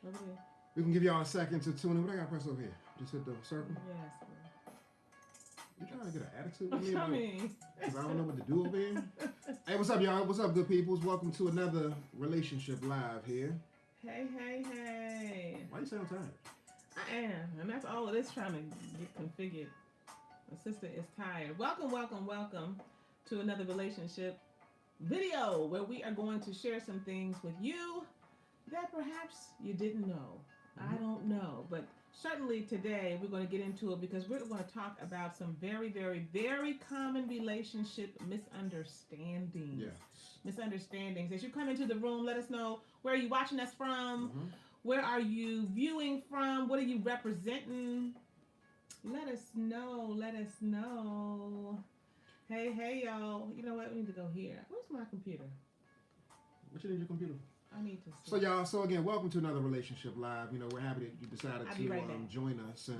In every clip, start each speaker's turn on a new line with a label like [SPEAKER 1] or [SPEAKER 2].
[SPEAKER 1] Over there.
[SPEAKER 2] We can give y'all a second to tune in. What I got to press over here? Just hit the circle.
[SPEAKER 1] Yes.
[SPEAKER 2] You trying to get an attitude with me? Because I don't know what to do over here. Hey, what's up, y'all? What's up, good peoples? Welcome to another Relationship Live here.
[SPEAKER 1] Hey.
[SPEAKER 2] Why you sound tired?
[SPEAKER 1] I am. And that's all it is trying to get configured. My sister is tired. Welcome to another relationship video where we are going to share some things with you that perhaps you didn't know. I don't know. But certainly today we're going to get into it because we're going to talk about some very, very, very common relationship misunderstandings.
[SPEAKER 2] Yes.
[SPEAKER 1] Misunderstandings. As you come into the room, let us know where are you watching us from? Where are you viewing from? What are you representing? Let us know. Hey, y'all. You know what? We need to go here. Where's my computer?
[SPEAKER 2] What you need your computer?
[SPEAKER 1] I need to see.
[SPEAKER 2] So, y'all, again, welcome to another Relationship Live. You know, we're happy that you decided to join us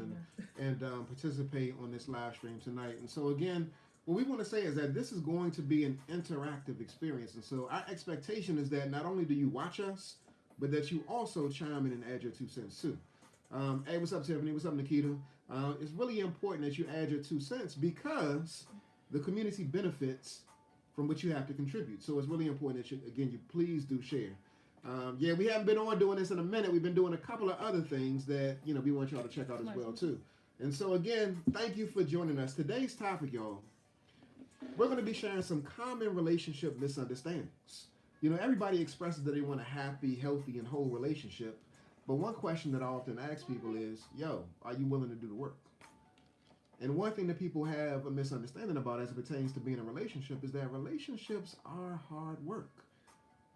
[SPEAKER 2] and participate on this live stream tonight. And so, again, what we want to say is that this is going to be an interactive experience. And so our expectation is that not only do you watch us, but that you also chime in and add your 2 cents too. Hey, what's up, Tiffany? What's up, Nikita? It's really important that you add your 2 cents because the community benefits from what you have to contribute. So it's really important that you please do share. We haven't been on doing this in a minute. We've been doing a couple of other things that, we want y'all to check out as well too. And so again, thank you for joining us. Today's topic, y'all, we're going to be sharing some common relationship misunderstandings. Everybody expresses that they want a happy, healthy, and whole relationship. But one question that I often ask people is, are you willing to do the work? And one thing that people have a misunderstanding about as it pertains to being in a relationship is that relationships are hard work.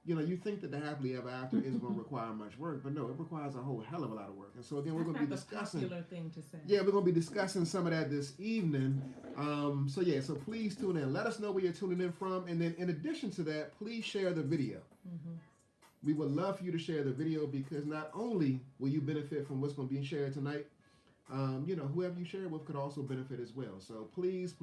[SPEAKER 2] You think that the happily ever after isn't going to require much work, but no, it requires a whole hell of a lot of work. And so again, we're going to be discussing.
[SPEAKER 1] Popular thing to say.
[SPEAKER 2] Yeah, we're going to be discussing some of that this evening. So please tune in. Let us know where you're tuning in from, and then in addition to that, please share the video. We would love for you to share the video because not only will you benefit from what's going to be shared tonight, whoever you share with could also benefit as well. So please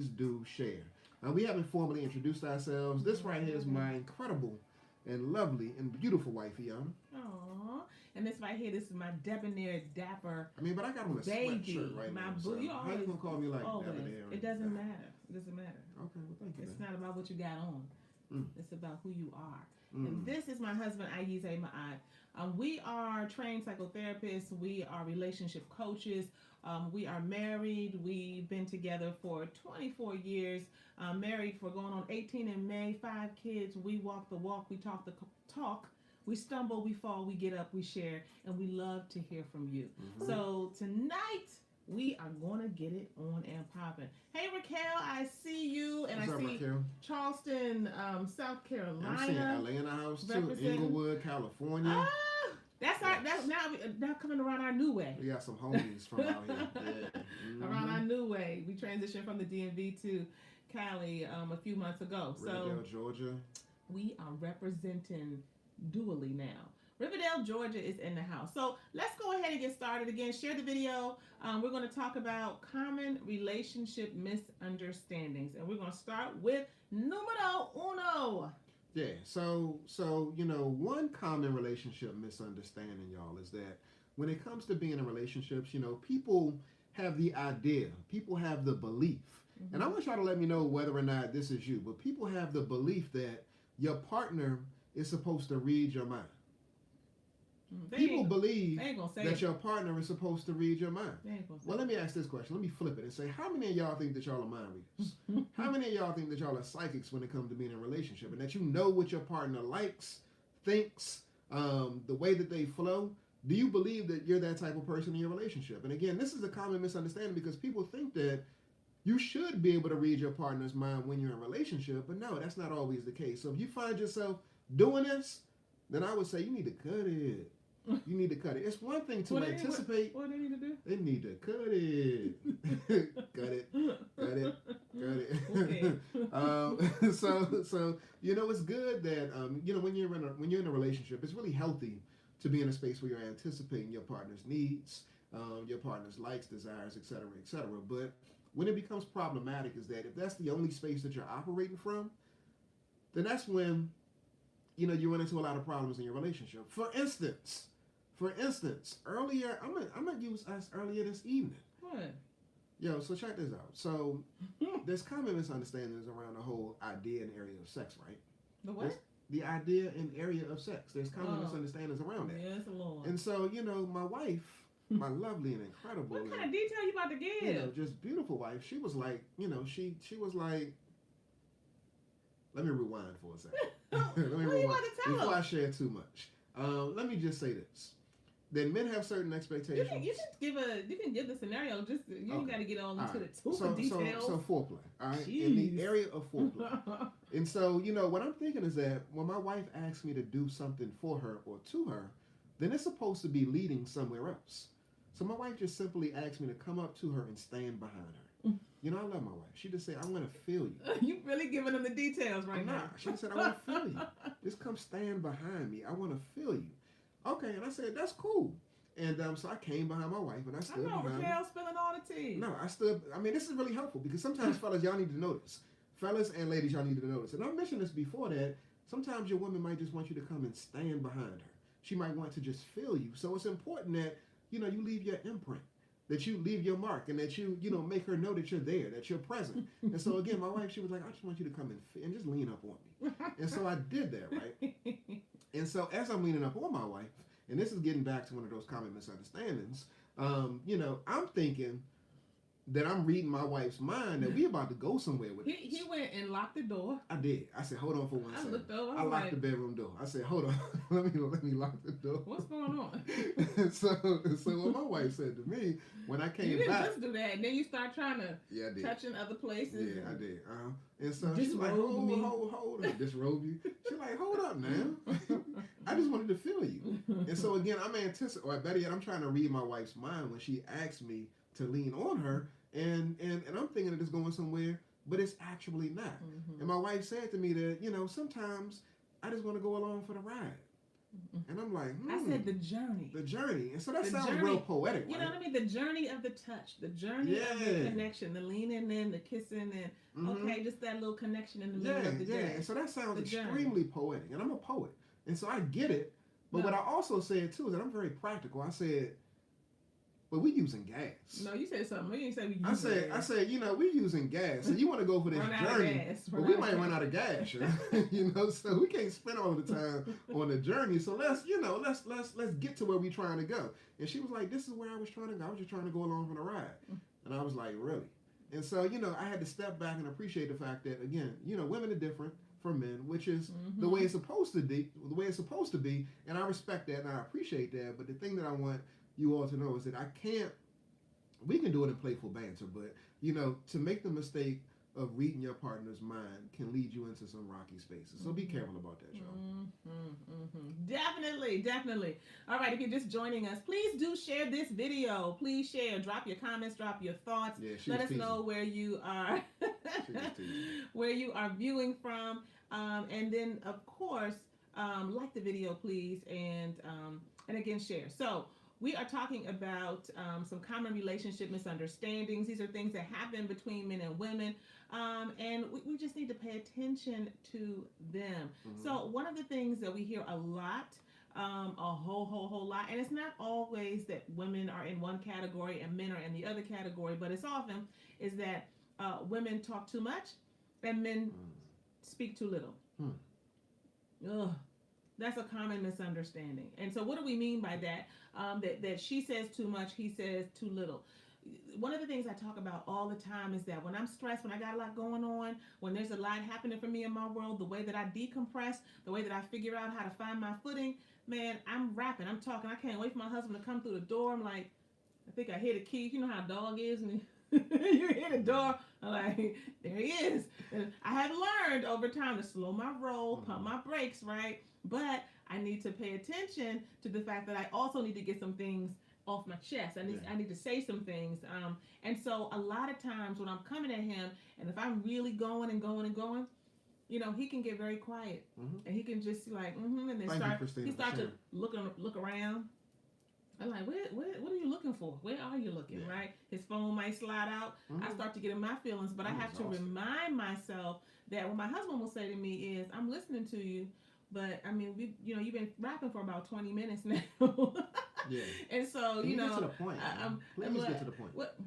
[SPEAKER 2] do share. We haven't formally introduced ourselves. This right here is my incredible and lovely and beautiful wifey,
[SPEAKER 1] Aww. And this right here, this is my debonair, dapper.
[SPEAKER 2] But I got on a sweatshirt right now. So how you gonna call me like debonair?
[SPEAKER 1] It doesn't matter. Okay, well
[SPEAKER 2] thank you.
[SPEAKER 1] It's not about what you got on. It's about who you are. And this is my husband, Ayize Ma'ad. We are trained psychotherapists. We are relationship coaches. We are married. We've been together for 24 years. Married for going on 18 in May. 5 kids. We walk the walk. We talk the talk. We stumble. We fall. We get up. We share. And we love to hear from you. So tonight, we are going to get it on and popping. Hey, Raquel, I see you. And
[SPEAKER 2] What's up,
[SPEAKER 1] see
[SPEAKER 2] Raquel?
[SPEAKER 1] Charleston, South Carolina.
[SPEAKER 2] I'm seeing LA in the house too. Inglewood, California.
[SPEAKER 1] That's now coming around our new way.
[SPEAKER 2] We got some homies from out here. Yeah.
[SPEAKER 1] Around our new way. We transitioned from the DMV to Cali a few months ago.
[SPEAKER 2] Riverdale, Georgia.
[SPEAKER 1] We are representing dually now. Riverdale, Georgia is in the house. So let's go ahead and get started again. Share the video. We're going to talk about common relationship misunderstandings. And we're going to start with numero uno.
[SPEAKER 2] Yeah, so one common relationship misunderstanding, y'all, is that when it comes to being in relationships, people have the idea, people have the belief, and I want y'all to let me know whether or not this is you, but people have the belief that your partner is supposed to read your mind. People believe that your partner is supposed to read your mind. Well, let me ask this question. Let me flip it and say, how many of y'all think that y'all are mind readers? How many of y'all think that y'all are psychics when it comes to being in a relationship and that you know what your partner likes, thinks, the way that they flow? Do you believe that you're that type of person in your relationship? And again, this is a common misunderstanding because people think that you should be able to read your partner's mind when you're in a relationship, but no, that's not always the case. So if you find yourself doing this, then I would say you need to cut it. You need to cut it. It's one thing to anticipate.
[SPEAKER 1] What do they need to do?
[SPEAKER 2] They need to cut it. Cut it. Okay. So it's good that when you're in a relationship, it's really healthy to be in a space where you're anticipating your partner's needs, your partner's likes, desires, etc., etc. But when it becomes problematic is that if that's the only space that you're operating from, then that's when you run into a lot of problems in your relationship. For instance, earlier, I'm gonna use us earlier this evening.
[SPEAKER 1] What?
[SPEAKER 2] Yo, so check this out. So there's common misunderstandings around the whole idea and area of sex, right?
[SPEAKER 1] The what?
[SPEAKER 2] The idea and area of sex. There's common misunderstandings around that.
[SPEAKER 1] Yes, Lord.
[SPEAKER 2] And so, my wife, my lovely and incredible,
[SPEAKER 1] what kind of detail you about to give?
[SPEAKER 2] Just beautiful wife. She was like, she was like. Let me rewind for a second.
[SPEAKER 1] What are you about to tell
[SPEAKER 2] before
[SPEAKER 1] us?
[SPEAKER 2] I share too much. Let me just say this: that men have certain expectations.
[SPEAKER 1] You can give the scenario. Just you ain't got to get all into the super details.
[SPEAKER 2] So foreplay, all right,
[SPEAKER 1] Jeez.
[SPEAKER 2] in the area of foreplay. And so what I'm thinking is that when my wife asks me to do something for her or to her, then it's supposed to be leading somewhere else. So my wife just simply asked me to come up to her and stand behind her. I love my wife. She just said, I want to feel you.
[SPEAKER 1] You really giving them the details right now.
[SPEAKER 2] She just said, I want to feel you. Just come stand behind me. I want to feel you. Okay, and I said, that's cool. And so I came behind my wife and I stood behind her.
[SPEAKER 1] Raquel spilling all the tea.
[SPEAKER 2] No, I stood. I mean, this is really helpful because sometimes, fellas, y'all need to know this. Fellas and ladies, y'all need to know this. And I mentioned this before that sometimes your woman might just want you to come and stand behind her. She might want to just feel you. So it's important that, you leave your imprint, that you leave your mark, and that you make her know that you're there, that you're present. And so again, my wife, she was like, I just want you to come and just lean up on me. And so I did that, right? And so as I'm leaning up on my wife, and this is getting back to one of those common misunderstandings, I'm thinking that I'm reading my wife's mind that we about to go somewhere with
[SPEAKER 1] He went and locked the door.
[SPEAKER 2] I did. I said, hold on for one second.
[SPEAKER 1] Looked over.
[SPEAKER 2] I locked the bedroom door. I said, hold on. let me lock the door.
[SPEAKER 1] What's going on?
[SPEAKER 2] so what my wife said to me when I came back.
[SPEAKER 1] You didn't just do that. And then you start trying to
[SPEAKER 2] I did.
[SPEAKER 1] touch in other places.
[SPEAKER 2] Yeah, I did. And so she's like, hold on. Disrobe you. She's like, hold up now. I just wanted to feel you. And so again, I'm anticipating, or better yet, I'm trying to read my wife's mind when she asked me to lean on her. And I'm thinking that it's going somewhere, but it's actually not. Mm-hmm. And my wife said to me that, sometimes I just want to go along for the ride. Mm-hmm. And I'm like,
[SPEAKER 1] I said the journey.
[SPEAKER 2] The journey. And so that sounds real poetic, right?
[SPEAKER 1] You know what I mean? The journey of the touch, the journey of the connection, the leaning in, the kissing, and okay, just that little connection in the middle of the day.
[SPEAKER 2] Yeah, and so that sounds extremely poetic. And I'm a poet. And so I get it. But what I also said, too, is that I'm very practical. I said, but we using gas.
[SPEAKER 1] No, you said something. You didn't say we using gas.
[SPEAKER 2] I said, we using gas. So you want to go for this journey, but we might run out of gas. So we can't spend all the time on the journey. So let's get to where we trying to go. And she was like, this is where I was trying to go. I was just trying to go along for the ride. And I was like, really? And so, I had to step back and appreciate the fact that, again, women are different from men, which is the way it's supposed to be. And I respect that and I appreciate that. But the thing that I want you all to know is that we can do it in playful banter, but to make the mistake of reading your partner's mind can lead you into some rocky spaces. So be careful about that, y'all.
[SPEAKER 1] Definitely. All right, if you're just joining us, please do share this video. Please share. Drop your comments. Drop your thoughts.
[SPEAKER 2] Yeah,
[SPEAKER 1] let us know where you are, where you are viewing from, and then of course, like the video, please, and again share. So. We are talking about some common relationship misunderstandings. These are things that happen between men and women, and we just need to pay attention to them. Mm-hmm. So one of the things that we hear a lot, a whole lot, and it's not always that women are in one category and men are in the other category, but it's often is that women talk too much and men speak too little. Ugh. That's a common misunderstanding. And so what do we mean by that? That she says too much, he says too little. One of the things I talk about all the time is that when I'm stressed, when I got a lot going on, when there's a lot happening for me in my world, the way that I decompress, the way that I figure out how to find my footing, man, I'm rapping, I'm talking. I can't wait for my husband to come through the door. I'm like, I think I hear the key. You know how a dog is when you hear the door. I'm like, there he is. And I have learned over time to slow my roll, pump my brakes, right? But I need to pay attention to the fact that I also need to get some things off my chest. I need to say some things. And so a lot of times when I'm coming at him, and if I'm really going, he can get very quiet. And he can just like, and then he starts to look around. I'm like, what are you looking for? Where are you looking, right? His phone might slide out. I start to get in my feelings, but I have to remind myself that what my husband will say to me is, I'm listening to you, But I mean, you've been rapping for about 20 minutes now.
[SPEAKER 2] Yeah.
[SPEAKER 1] And so,
[SPEAKER 2] Get to the point. Please get to the point.
[SPEAKER 1] What?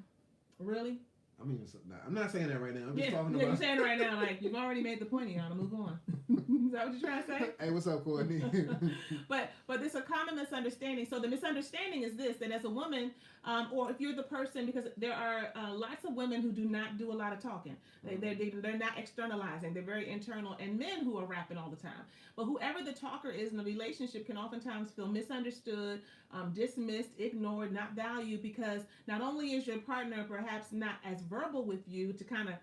[SPEAKER 1] Really?
[SPEAKER 2] I mean, I'm not saying that right now. I'm just talking
[SPEAKER 1] about.
[SPEAKER 2] Yeah,
[SPEAKER 1] you're saying it right now. Like, you've already made the point. You gotta move on. Is that what you're trying to say?
[SPEAKER 2] Hey, what's up, Courtney?
[SPEAKER 1] but there's a common misunderstanding. So the misunderstanding is this: that as a woman, or if you're the person, because there are lots of women who do not do a lot of talking. They're not externalizing. They're very internal, and men who are rapping all the time. But whoever the talker is in a relationship can oftentimes feel misunderstood, dismissed, ignored, not valued, because not only is your partner perhaps not as verbal with you to kind of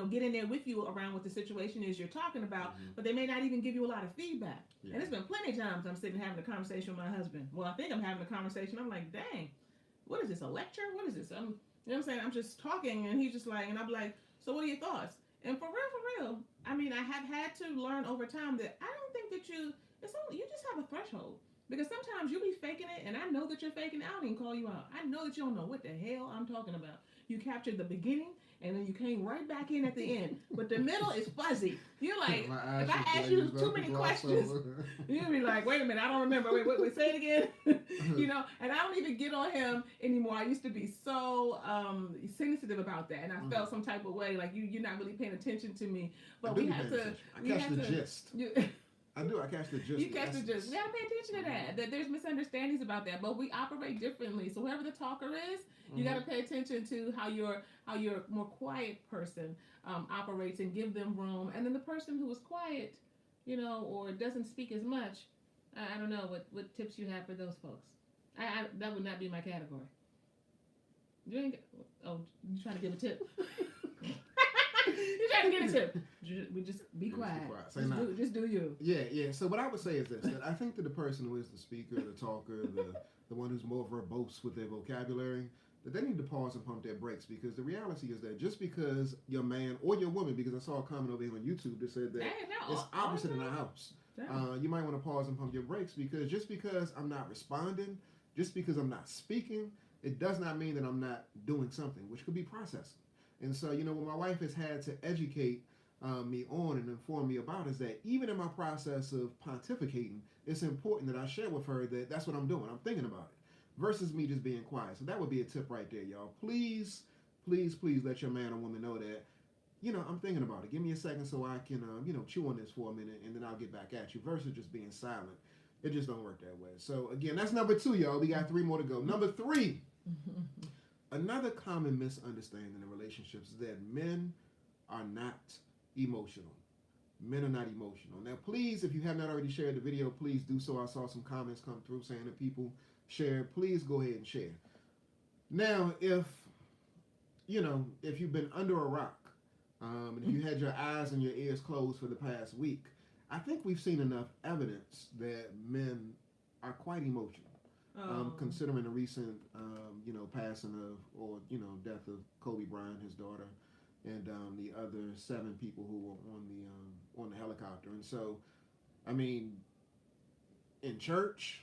[SPEAKER 1] get in there with you around what the situation is you're talking about, but they may not even give you a lot of feedback. Yeah. And there's been plenty of times I'm sitting having a conversation with my husband. Well, I think I'm having a conversation. I'm like, dang, what is this, a lecture? What is this? You know what I'm saying? I'm just talking, and he's just like, and I'm like, so what are your thoughts? And for real, I mean, I have had to learn over time that I don't think that you just have a threshold. Because sometimes you'll be faking it, and I know that you're faking it. I don't even call you out. I know that you don't know what the hell I'm talking about. You captured the beginning, and then you came right back in at the end. But the middle is fuzzy. You're like, if I ask you too many questions, you'll be like, wait a minute, I don't remember. Wait, say it again. And I don't even get on him anymore. I used to be so sensitive about that, and I felt some type of way, like you're not really paying attention to me. But we have to.
[SPEAKER 2] I catch the gist. I do. I catch the gist.
[SPEAKER 1] You catch the gist. We gotta pay attention to that. That there's misunderstandings about that, but we operate differently. So whoever the talker is, you gotta pay attention to how your more quiet person operates and give them room. And then the person who is quiet, or doesn't speak as much, I don't know what tips you have for those folks. I that would not be my category. You trying to give a tip? You're trying to get a tip. We just be quiet. Just do you.
[SPEAKER 2] Yeah. So what I would say is this: that I think that the person who is the speaker, the talker, the one who's more verbose with their vocabulary, that they need to pause and pump their brakes, because the reality is that just because your man or your woman, because I saw a comment over here on YouTube that said that it's opposite in the house. You might want to pause and pump your brakes, because just because I'm not responding, just because I'm not speaking, it does not mean that I'm not doing something, which could be processing. And so, what my wife has had to educate me on and inform me about is that even in my process of pontificating, it's important that I share with her that that's what I'm doing. I'm thinking about it versus me just being quiet. So that would be a tip right there, y'all. Please, please, please let your man or woman know that, I'm thinking about it. Give me a second so I can, chew on this for a minute, and then I'll get back at you versus just being silent. It just don't work that way. So again, that's number 2, y'all. We got 3 more to go. Number 3. Another common misunderstanding in relationships is that men are not emotional. Men are not emotional. Now, please, if you have not already shared the video, please do so. I saw some comments come through saying that people share. Please go ahead and share. Now, if you've been under a rock, and if you had your eyes and your ears closed for the past week, I think we've seen enough evidence that men are quite emotional. Considering the recent, passing of, or, death of Kobe Bryant, his daughter, and the other 7 people who were on the helicopter. And so, I mean, in church,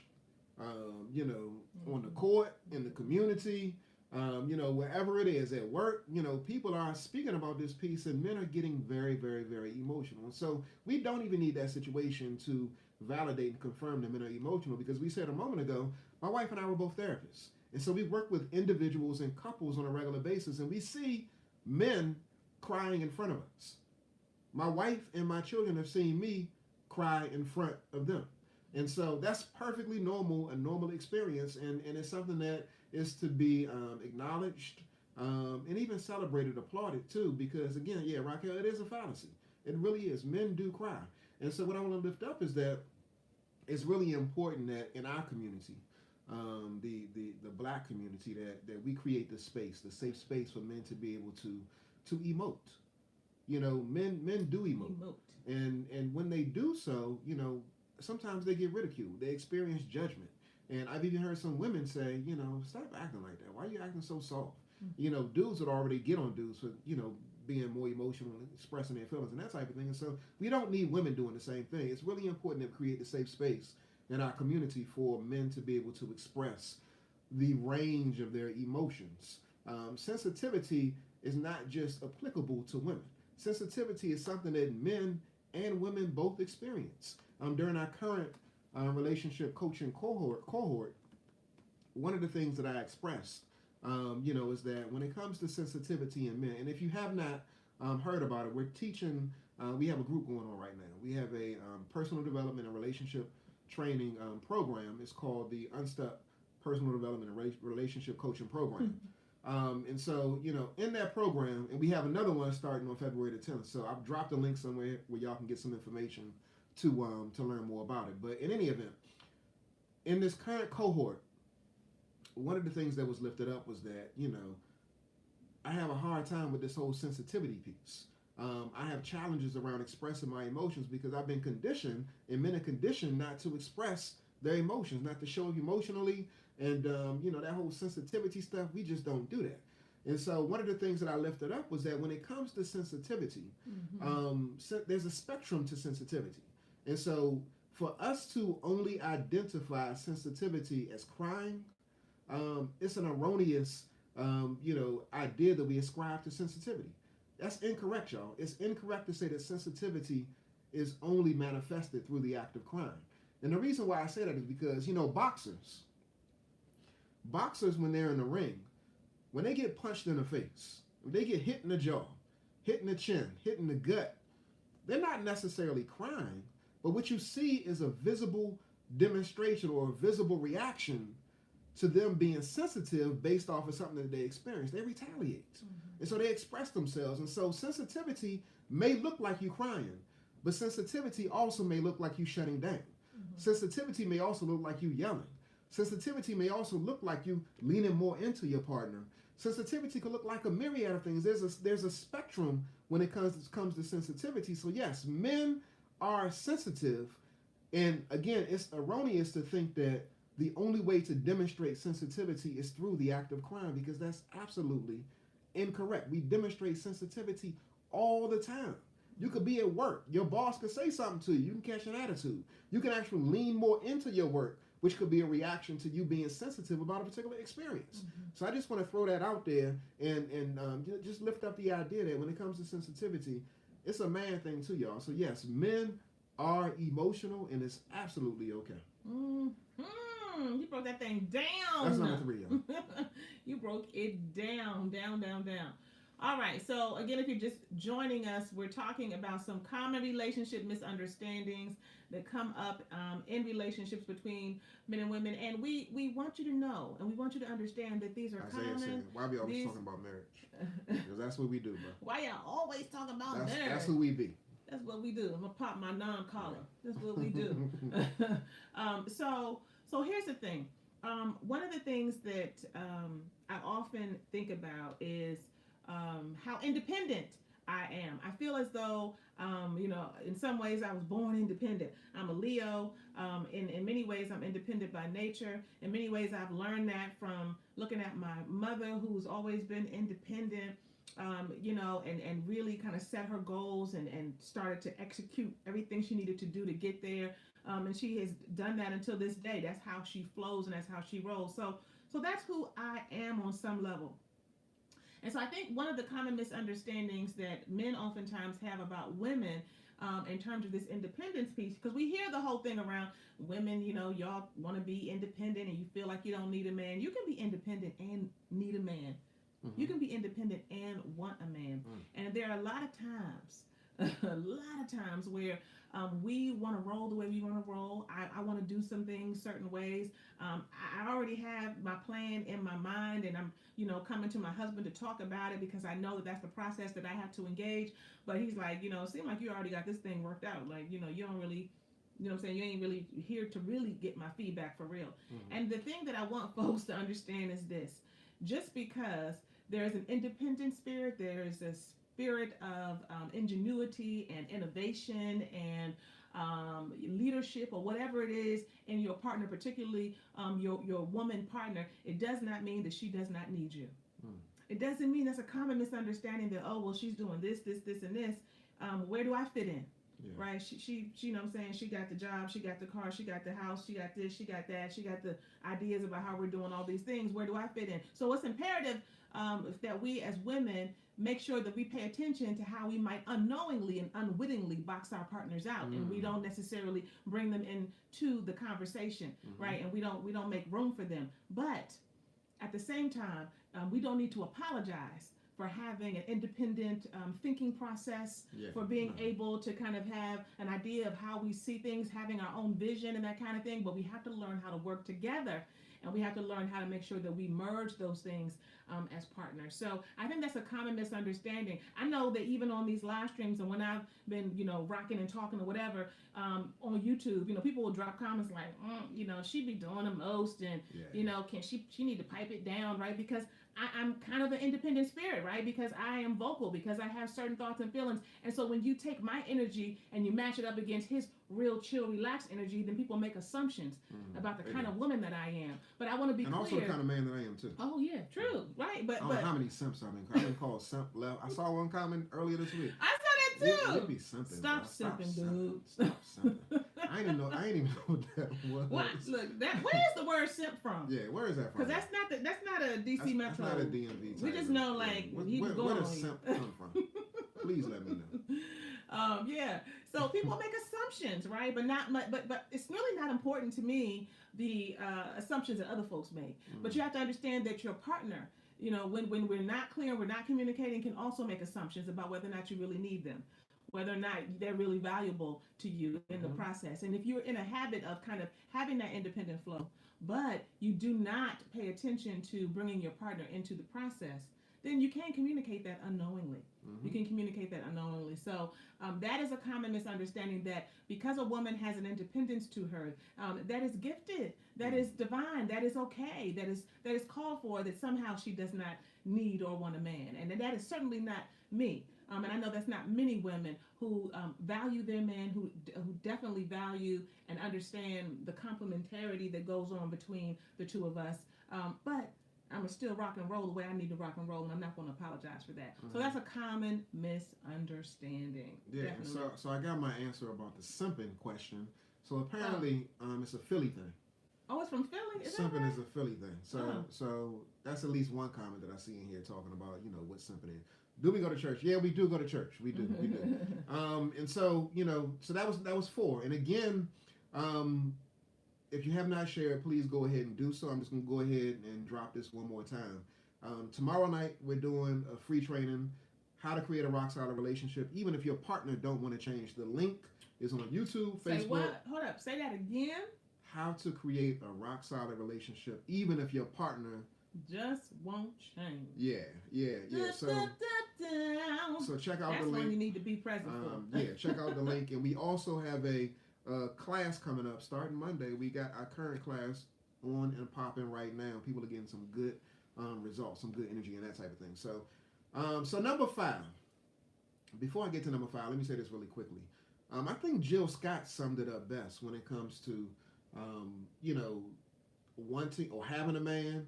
[SPEAKER 2] on the court, in the community, wherever it is, at work, people are speaking about this piece, and men are getting very, very, very emotional. And so we don't even need that situation to validate and confirm that men are emotional, because we said a moment ago, my wife and I were both therapists. And so we work with individuals and couples on a regular basis, and we see men crying in front of us. My wife and my children have seen me cry in front of them. And so that's perfectly normal, a normal experience, and it's something that is to be acknowledged and even celebrated, applauded too, because again, Raquel, it is a fallacy. It really is. Men do cry. And so what I want to lift up is that it's really important that in our community, the black community, that we create the space, the safe space for men to be able to emote. Men do emote. And when they do so, sometimes they get ridiculed. They experience judgment. And I've even heard some women say, stop acting like that. Why are you acting so soft? Mm-hmm. Dudes would already get on dudes for, being more emotional and expressing their feelings and that type of thing. And so we don't need women doing the same thing. It's really important to create a safe space in our community for men to be able to express the range of their emotions. Sensitivity is not just applicable to women. Sensitivity is something that men and women both experience. During our current relationship coaching cohort, one of the things that I expressed, is that when it comes to sensitivity in men, and if you have not heard about it, we're teaching. We have a group going on right now. We have a personal development and relationship training program. It's called the Unstuck Personal Development and Relationship Coaching Program. And so, in that program, and we have another one starting on February the 10th. So I've dropped a link somewhere where y'all can get some information to learn more about it. But in any event, in this current cohort, one of the things that was lifted up was that, I have a hard time with this whole sensitivity piece. I have challenges around expressing my emotions because I've been conditioned, and men are conditioned not to express their emotions, not to show emotionally, and that whole sensitivity stuff, we just don't do that. And so one of the things that I lifted up was that when it comes to sensitivity, there's a spectrum to sensitivity. And so for us to only identify sensitivity as crying, it's an erroneous, idea that we ascribe to sensitivity. That's incorrect, y'all. It's incorrect to say that sensitivity is only manifested through the act of crying. And the reason why I say that is because, boxers, when they're in the ring, when they get punched in the face, when they get hit in the jaw, hit in the chin, hit in the gut, they're not necessarily crying, but what you see is a visible demonstration or a visible reaction to them being sensitive based off of something that they experience. They retaliate. And so they express themselves. And so sensitivity may look like you crying, but sensitivity also may look like you shutting down. Sensitivity may also look like you yelling. Sensitivity may also look like you leaning more into your partner. Sensitivity could look like a myriad of things. There's a spectrum when it comes to sensitivity. So yes, men are sensitive. And again, it's erroneous to think that the only way to demonstrate sensitivity is through the act of crying, because that's absolutely incorrect. We demonstrate sensitivity all the time. You could be at work. Your boss could say something to you. You can catch an attitude. You can actually lean more into your work, which could be a reaction to you being sensitive about a particular experience. So I just want to throw that out there and just lift up the idea that when it comes to sensitivity, it's a man thing too, y'all. So yes, men are emotional, and it's absolutely okay.
[SPEAKER 1] You broke that thing down.
[SPEAKER 2] That's number 3, y'all.
[SPEAKER 1] You broke it down. All right. So again, if you're just joining us, we're talking about some common relationship misunderstandings that come up in relationships between men and women. And we want you to know, and we want you to understand that these are
[SPEAKER 2] Isaiah
[SPEAKER 1] common.
[SPEAKER 2] Said, why are we always talking about marriage? Because that's what we do, bro.
[SPEAKER 1] Why y'all always talking about marriage?
[SPEAKER 2] That's who we be.
[SPEAKER 1] That's what we do. I'm going to pop my non-collar. That's what we do. So here's the thing. One of the things that I often think about is how independent I am. I feel as though, in some ways I was born independent. I'm a Leo. In many ways I'm independent by nature. In many ways I've learned that from looking at my mother, who's always been independent, and really kind of set her goals and started to execute everything she needed to do to get there. And she has done that until this day. That's how she flows and that's how she rolls. So that's who I am on some level. And so I think one of the common misunderstandings that men oftentimes have about women in terms of this independence piece, because we hear the whole thing around women, y'all want to be independent and you feel like you don't need a man. You can be independent and need a man. You can be independent and want a man. And there are a lot of times where we want to roll the way we want to roll. I want to do some things certain ways. I already have my plan in my mind, and I'm, coming to my husband to talk about it because I know that that's the process that I have to engage. But he's like, it seems like you already got this thing worked out. Like, you don't really, you ain't really here to really get my feedback for real. And the thing that I want folks to understand is this: just because there's an independent spirit, there's a spirit of ingenuity and innovation and leadership or whatever it is in your partner, particularly your woman partner, it does not mean that she does not need you. It doesn't mean that's a common misunderstanding that, oh, well, she's doing this, and this. Where do I fit in? Yeah. Right? She, you know what I'm saying? She got the job, she got the car, she got the house, she got this, she got that, she got the ideas about how we're doing all these things. Where do I fit in? So it's imperative that we as women make sure that we pay attention to how we might unknowingly and unwittingly box our partners out, and we don't necessarily bring them into the conversation, right? And we don't make room for them. But at the same time, we don't need to apologize for having an independent thinking process, for being able to kind of have an idea of how we see things, having our own vision and that kind of thing. But we have to learn how to work together, and we have to learn how to make sure that we merge those things as partners. So I think that's a common misunderstanding. I know that even on these live streams, and when I've been, rocking and talking or whatever on YouTube, people will drop comments like, she be doing the most, and can she need to pipe it down, right? Because I'm kind of an independent spirit, right? Because I am vocal, because I have certain thoughts and feelings. And so when you take my energy and you match it up against his real, chill, relaxed energy, then people make assumptions about the kind of woman that I am. But I want to be clear.
[SPEAKER 2] And also the kind of man that I am, too.
[SPEAKER 1] Oh, yeah, true, right. But
[SPEAKER 2] I don't know how many simps I've been called simp left. I saw one comment earlier this week.
[SPEAKER 1] I saw that, too.
[SPEAKER 2] It'd be something.
[SPEAKER 1] Stop simping, dude.
[SPEAKER 2] Stop simping. I didn't even know what that was.
[SPEAKER 1] What? Look, where's the word simp from?
[SPEAKER 2] Yeah, where is that from?
[SPEAKER 1] Because that's not a DC Metro.
[SPEAKER 2] That's not a DMV.
[SPEAKER 1] We just know, like, he was going
[SPEAKER 2] where
[SPEAKER 1] on.
[SPEAKER 2] Where does simp come from? Please let me know.
[SPEAKER 1] Yeah. So people make assumptions, right? But it's really not important to me, the assumptions that other folks make. But you have to understand that your partner, when we're not clear, we're not communicating, can also make assumptions about whether or not you really need them, whether or not they're really valuable to you in the process. And if you're in a habit of kind of having that independent flow, but you do not pay attention to bringing your partner into the process, then you can communicate that unknowingly. You can communicate that unknowingly. So that is a common misunderstanding, that because a woman has an independence to her, that is gifted, that is divine, that is okay, that is called for, that somehow she does not need or want a man. And that is certainly not me. And I know that's not many women who value their men, who definitely value and understand the complementarity that goes on between the two of us. But I'm going to still rock and roll the way I need to rock and roll, and I'm not going to apologize for that. So that's a common misunderstanding.
[SPEAKER 2] Yeah, so I got my answer about the simping question. So apparently it's a Philly thing.
[SPEAKER 1] Oh, it's from Philly?
[SPEAKER 2] Simping is a Philly thing. So that's at least one comment that I see in here talking about, what simping is. Do we go to church? Yeah, we do go to church. We do. And so, so that was 4. And again, if you have not shared, please go ahead and do so. I'm just going to go ahead and drop this one more time. Tomorrow night, we're doing a free training, how to create a rock-solid relationship, even if your partner don't want to change. The link is on YouTube, Facebook.
[SPEAKER 1] Say what? Hold up. Say that again.
[SPEAKER 2] How to create a rock-solid relationship, even if your partner
[SPEAKER 1] just won't change.
[SPEAKER 2] Yeah. So check out the link.
[SPEAKER 1] That's when you need to be present for.
[SPEAKER 2] Check out the link. And we also have a class coming up starting Monday. We got our current class on and popping right now. People are getting some good results, some good energy and that type of thing. So number 5. Before I get to number 5, let me say this really quickly. I think Jill Scott summed it up best when it comes to wanting or having a man,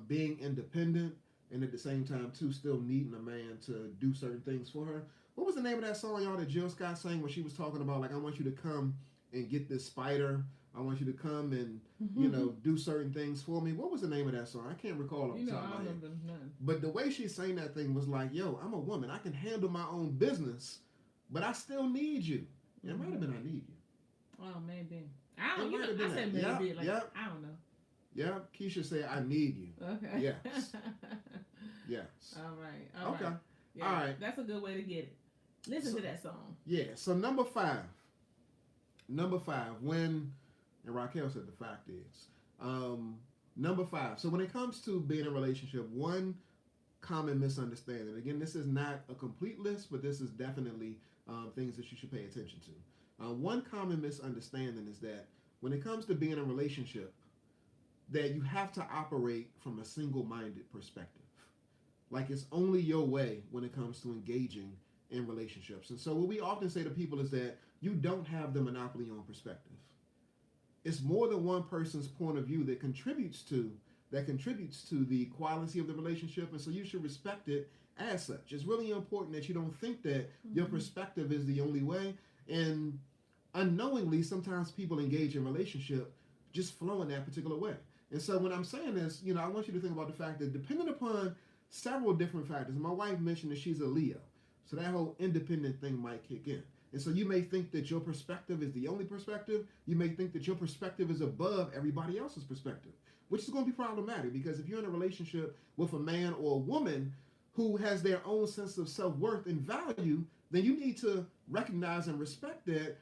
[SPEAKER 2] being independent, and at the same time too still needing a man to do certain things for her. What was the name of that song, y'all, that Jill Scott sang when she was talking about, like, I want you to come and get this spider. I want you to come and, do certain things for me. What was the name of that song? I can't recall off the top of my head. But the way she sang that thing was like, yo, I'm a woman. I can handle my own business, but I still need you. It might have been I need you.
[SPEAKER 1] Oh, maybe. I said maybe. I don't know.
[SPEAKER 2] Yeah, Keisha said, I need you.
[SPEAKER 1] Okay.
[SPEAKER 2] Yes. Yes.
[SPEAKER 1] All right.
[SPEAKER 2] Okay.
[SPEAKER 1] Yeah,
[SPEAKER 2] all right.
[SPEAKER 1] That's a good way to get it. Listen to that song.
[SPEAKER 2] Yeah. So number 5, when, and Raquel said the fact is, number 5. So when it comes to being in a relationship, one common misunderstanding. Again, this is not a complete list, but this is definitely things that you should pay attention to. One common misunderstanding is that when it comes to being in a relationship, that you have to operate from a single-minded perspective. Like it's only your way when it comes to engaging in relationships. And so what we often say to people is that you don't have the monopoly on perspective. It's more than one person's point of view that contributes to the quality of the relationship, and so you should respect it as such. It's really important that you don't think that your perspective is the only way, and unknowingly sometimes people engage in relationship just flow in that particular way. And so when I'm saying this, I want you to think about the fact that depending upon several different factors. My wife mentioned that she's a Leo, so that whole independent thing might kick in. And so you may think that your perspective is the only perspective. You may think that your perspective is above everybody else's perspective, which is going to be problematic, because if you're in a relationship with a man or a woman who has their own sense of self-worth and value, then you need to recognize and respect that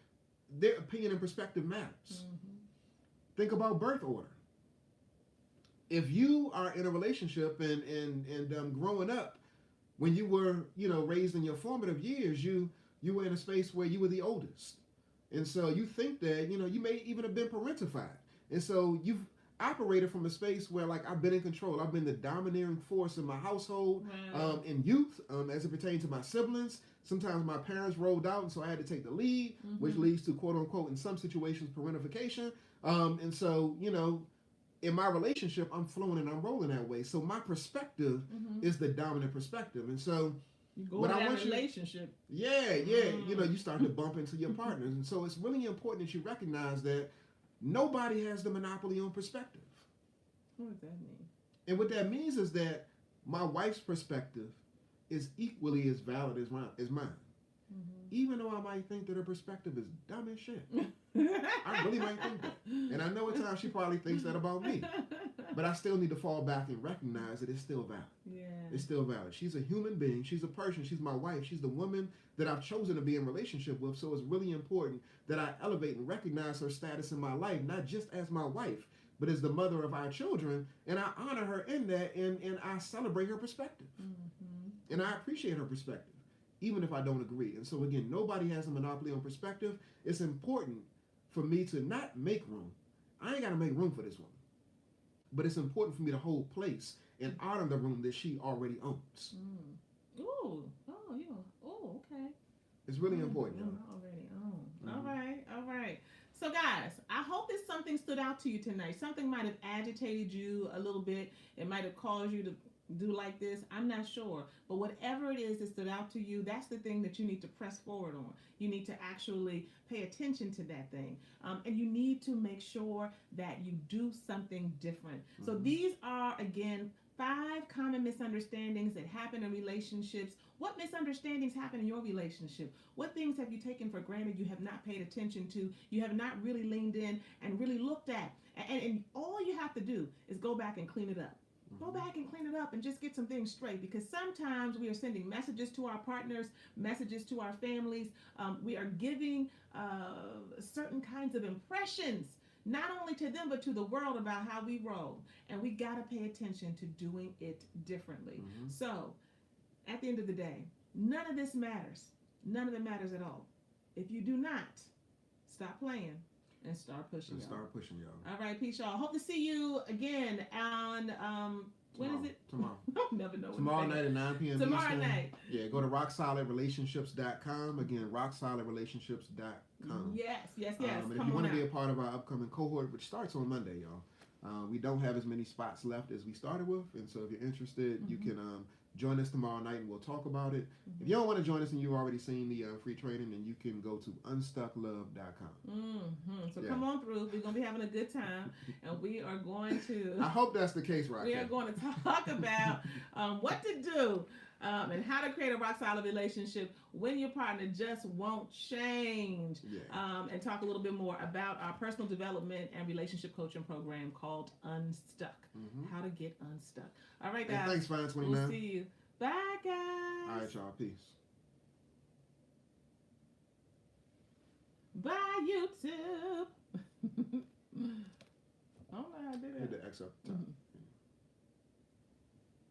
[SPEAKER 2] their opinion and perspective matters. Mm-hmm. Think about birth order. If you are in a relationship and growing up, when you were, raised in your formative years, you were in a space where you were the oldest. And so you think that, you may even have been parentified. And so you've operated from a space where, like, I've been in control. I've been the domineering force in my household, in youth, as it pertains to my siblings. Sometimes my parents rolled out, and so I had to take the lead, which leads to, quote unquote, in some situations, parentification. And so, in my relationship, I'm flowing and I'm rolling that way. So my perspective is the dominant perspective. And so
[SPEAKER 1] you go in that relationship.
[SPEAKER 2] You start to bump into your partners. And so it's really important that you recognize that nobody has the monopoly on perspective.
[SPEAKER 1] What does that mean?
[SPEAKER 2] And what that means is that my wife's perspective is equally as valid as mine. Even though I might think that her perspective is dumb as shit. I really might think that. And I know at times she probably thinks that about me. But I still need to fall back and recognize that it's still valid.
[SPEAKER 1] Yeah.
[SPEAKER 2] It's still valid. She's a human being. She's a person. She's my wife. She's the woman that I've chosen to be in relationship with. So it's really important that I elevate and recognize her status in my life, not just as my wife, but as the mother of our children. And I honor her in that, and I celebrate her perspective. And I appreciate her perspective, even if I don't agree. And so again, nobody has a monopoly on perspective. It's important for me to not make room. I ain't got to make room for this woman. But it's important for me to hold place and honor the room that she already owns.
[SPEAKER 1] Okay.
[SPEAKER 2] It's really important.
[SPEAKER 1] Already own. All right. So guys, I hope that something stood out to you tonight. Something might have agitated you a little bit. It might have caused you to do like this. I'm not sure. But whatever it is that stood out to you, that's the thing that you need to press forward on. You need to actually pay attention to that thing. And you need to make sure that you do something different. So these are, again, 5 common misunderstandings that happen in relationships. What misunderstandings happen in your relationship? What things have you taken for granted you have not paid attention to, you have not really leaned in and really looked at? And all you have to do is go back and clean it up. Go back and clean it up and just get some things straight, because sometimes we are sending messages to our partners, messages to our families. We are giving certain kinds of impressions, not only to them, but to the world about how we roll. And we got to pay attention to doing it differently. So at the end of the day, none of this matters. None of it matters at all. If you do not, stop playing and start pushing.
[SPEAKER 2] Y'all.
[SPEAKER 1] All right, peace, y'all. Hope to see you again on when is it?
[SPEAKER 2] Tomorrow.
[SPEAKER 1] Never know.
[SPEAKER 2] Tomorrow night at 9 p.m.
[SPEAKER 1] Tomorrow
[SPEAKER 2] Eastern.
[SPEAKER 1] night.
[SPEAKER 2] Yeah, go to rocksolidrelationships.com. Again, rocksolidrelationships.com.
[SPEAKER 1] Yes.
[SPEAKER 2] And if you want to be a part of our upcoming cohort, which starts on Monday, y'all, we don't have as many spots left as we started with, and so if you're interested, you can join us tomorrow night and we'll talk about it. If you don't want to join us and you've already seen the free training, then you can go to unstucklove.com.
[SPEAKER 1] So come on through. We're going to be having a good time, and we are going to...
[SPEAKER 2] I hope that's the case, right?
[SPEAKER 1] We are going to talk about what to do and how to create a rock-solid relationship when your partner just won't change. And talk a little bit more about our personal development and relationship coaching program called Unstuck. How to get unstuck. All right, guys.
[SPEAKER 2] And thanks, Fine 29.
[SPEAKER 1] We'll see you. Bye, guys.
[SPEAKER 2] All right, y'all. Peace.
[SPEAKER 1] Bye, YouTube. Oh, I did it.
[SPEAKER 2] Hit the X up top.